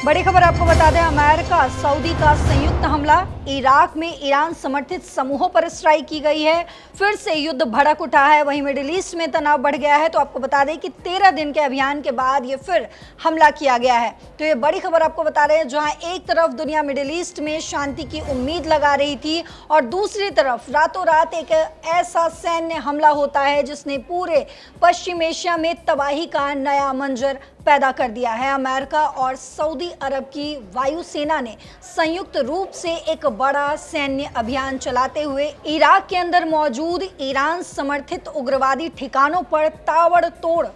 बड़ी खबर आपको बता दें, अमेरिका सऊदी का संयुक्त हमला। इराक में ईरान समर्थित समूहों पर स्ट्राइक की गई है। फिर से युद्ध भड़क उठा है। वहीं मिडिल ईस्ट में तनाव बढ़ गया है। तो आपको बता दें कि 13 दिन के अभियान के बाद ये फिर हमला किया गया है। तो ये बड़ी खबर आपको बता रहे हैं, जहां एक तरफ दुनिया मिडिल ईस्ट में शांति की उम्मीद लगा रही थी और दूसरी तरफ रातों रात एक ऐसा सैन्य हमला होता है जिसने पूरे पश्चिम एशिया में तबाही का नया मंजर पैदा कर दिया है। अमेरिका और सऊदी अरब की वायुसेना ने संयुक्त रूप से एक बड़ा सैन्य अभियान चलाते हुए इराक के अंदर मौजूद ईरान समर्थित उग्रवादी ठिकानों पर ताबड़तोड़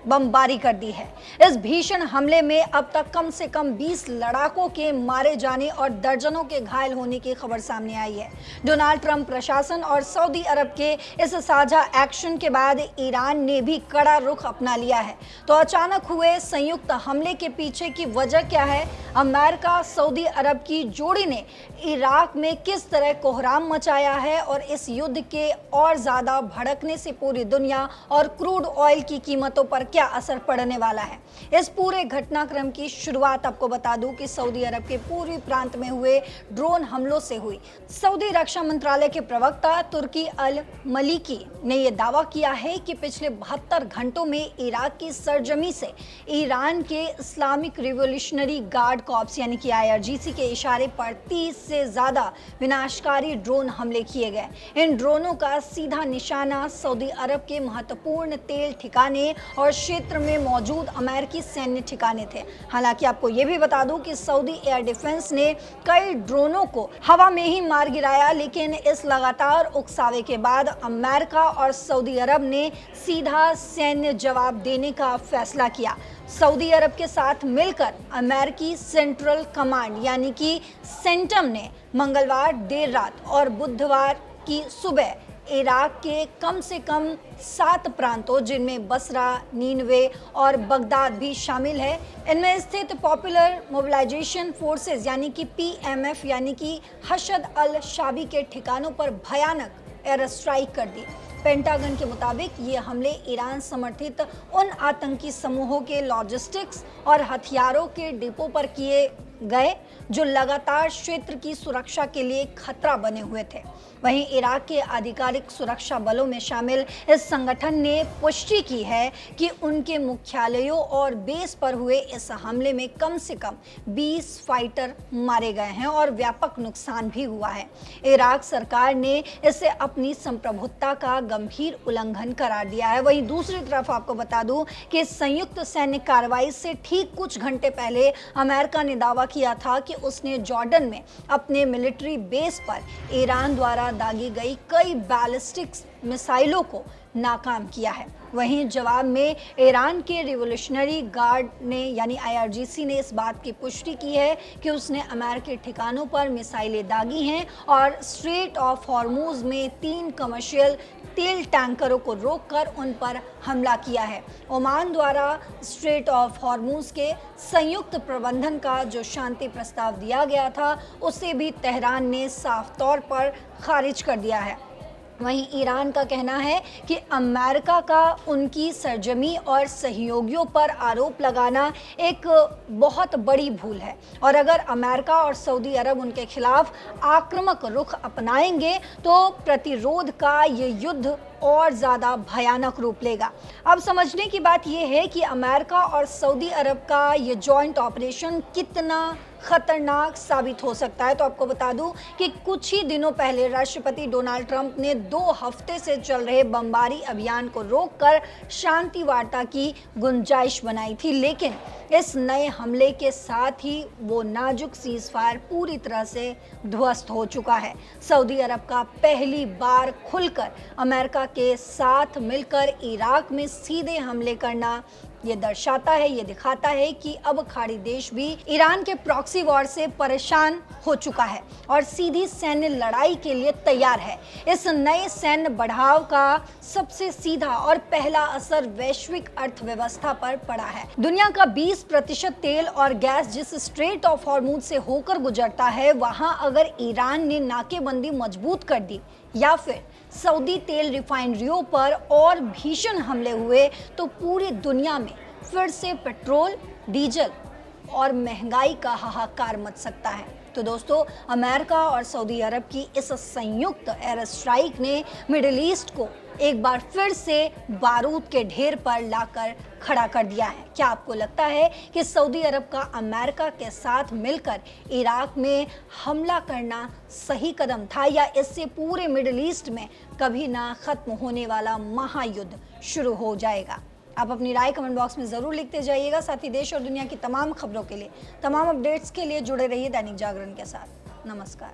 बमबारी कर दी है। इस भीषण हमले में अब तक कम से कम 20 लड़ाकों के मारे जाने और दर्जनों के घायल होने की खबर सामने आई है। डोनाल्ड ट्रंप प्रशासन और सऊदी अरब के इस साझा एक्शन के बाद ईरान ने भी कड़ा रुख अपना लिया है। तो अचानक हुए संयुक्त हमले के पीछे की वजह क्या है? अमेरिका सऊदी अरब की जोड़ी ने इराक में किस तरह कोहराम मचाया है और इस युद्ध के और ज्यादा भड़कने से पूरी दुनिया और क्रूड ऑयल की कीमतों पर क्या असर पड़ने वाला है? इस पूरे घटनाक्रम की शुरुआत आपको बता दूं कि सऊदी अरब के पूर्वी प्रांत में हुए ड्रोन हमलों से हुई। सऊदी रक्षा मंत्रालय के प्रवक्ता तुर्की अल मलिकी ने यह दावा किया है कि पिछले 72 घंटों में इराक की सरजमी से ईरान के इस्लामिक रिवॉल्यूशनरी गार्ड कॉर्प्स यानी कि IRGC के इशारे पर 30 से ज्यादा विनाशकारी ड्रोन हमले किए गए। इन ड्रोनों का सीधा निशाना सऊदी अरब के महत्वपूर्ण तेल ठिकाने और क्षेत्र में मौजूद अमेरिकी सैन्य ठिकाने थे। हालांकि आपको यह भी बता दूं कि सऊदी एयर डिफेंस ने कई ड्रोनों को हवा में ही मार गिराया, लेकिन इस लगातार उकसावे के बाद अमेरिका और सऊदी अरब ने सीधा सैन्य जवाब देने का फैसला किया। सऊदी अरब के साथ मिलकर अमेरिकी सेंट्रल कमांड यानी कि सेंटम ने मंगलवार देर रात और बुधवार की सुबह इराक के कम से कम 7 प्रांतों, जिनमें बसरा, नीनवे और बगदाद भी शामिल है, इनमें स्थित पॉपुलर मोबिलाइजेशन फोर्सेस यानी कि PMF यानी कि हशद अल शाबी के ठिकानों पर भयानक एयर स्ट्राइक कर दी। पेंटागन के मुताबिक ये हमले ईरान समर्थित उन आतंकी समूहों के लॉजिस्टिक्स और हथियारों के डिपो पर किए गए जो लगातार क्षेत्र की सुरक्षा के लिए खतरा बने हुए थे। वहीं इराक के आधिकारिक सुरक्षा बलों में शामिल इस संगठन ने पुष्टि की है कि उनके मुख्यालयों और बेस पर हुए इस हमले में कम से कम 20 फाइटर मारे गए हैं और व्यापक नुकसान भी हुआ है। इराक सरकार ने इसे अपनी संप्रभुता का गंभीर उल्लंघन करार दिया है। वहीं दूसरी तरफ आपको बता दूं कि संयुक्त सैन्य कार्रवाई से ठीक कुछ घंटे पहले अमेरिका ने दावा किया था कि उसने जॉर्डन में अपने मिलिट्री बेस पर ईरान द्वारा दागी गई कई बैलिस्टिक मिसाइलों को नाकाम किया है। वहीं जवाब में ईरान के रिवॉल्यूशनरी गार्ड ने यानी IRGC ने इस बात की पुष्टि की है कि उसने अमेरिकी ठिकानों पर मिसाइलें दागी हैं और स्ट्रेट ऑफ हॉर्मुज में 3 कमर्शियल तेल टैंकरों को रोककर उन पर हमला किया है। ओमान द्वारा स्ट्रेट ऑफ हॉर्मुज के संयुक्त प्रबंधन का जो शांति प्रस्ताव दिया गया था, उसे भी तेहरान ने साफ तौर पर खारिज कर दिया है। वहीं ईरान का कहना है कि अमेरिका का उनकी सरजमी और सहयोगियों पर आरोप लगाना एक बहुत बड़ी भूल है और अगर अमेरिका और सऊदी अरब उनके खिलाफ आक्रामक रुख अपनाएंगे तो प्रतिरोध का ये युद्ध और ज़्यादा भयानक रूप लेगा। अब समझने की बात यह है कि अमेरिका और सऊदी अरब का ये जॉइंट ऑपरेशन कितना खतरनाक साबित हो सकता है। तो आपको बता दूं कि कुछ ही दिनों पहले राष्ट्रपति डोनाल्ड ट्रंप ने 2 हफ्ते से चल रहे बमबारी अभियान को रोककर शांति वार्ता की गुंजाइश बनाई थी, लेकिन इस नए हमले के साथ ही वो नाजुक सीज़फायर पूरी तरह से ध्वस्त हो चुका है। सऊदी अरब का पहली बार खुलकर अमेरिका के साथ मिलकर इराक में सीधे हमले करना ये दर्शाता है, ये दिखाता है कि अब खाड़ी देश भी ईरान के प्रॉक्सी वॉर से परेशान हो चुका है और सीधी सैन्य लड़ाई के लिए तैयार है। इस नए सैन्य बढ़ाव का सबसे सीधा और पहला असर वैश्विक अर्थव्यवस्था पर पड़ा है। दुनिया का 20% तेल और गैस जिस स्ट्रेट ऑफ हॉर्मुज से होकर गुजरता है, वहां अगर ईरान ने नाकेबंदी मजबूत कर दी या फिर सऊदी तेल रिफाइनरियों पर और भीषण हमले हुए तो पूरी दुनिया में फिर से पेट्रोल, डीजल और महंगाई का हाहाकार मच सकता है। तो दोस्तों, अमेरिका और सऊदी अरब की इस संयुक्त एयर स्ट्राइक ने मिडिल ईस्ट को एक बार फिर से बारूद के ढेर पर लाकर खड़ा कर दिया है। क्या आपको लगता है कि सऊदी अरब का अमेरिका के साथ मिलकर इराक में हमला करना सही कदम था, या इससे पूरे मिडिल ईस्ट में कभी ना खत्म होने वाला महायुद्ध शुरू हो जाएगा? आप अपनी राय कमेंट बॉक्स में ज़रूर लिखते जाइएगा। साथ ही देश और दुनिया की तमाम खबरों के लिए, तमाम अपडेट्स के लिए जुड़े रहिए दैनिक जागरण के साथ। नमस्कार।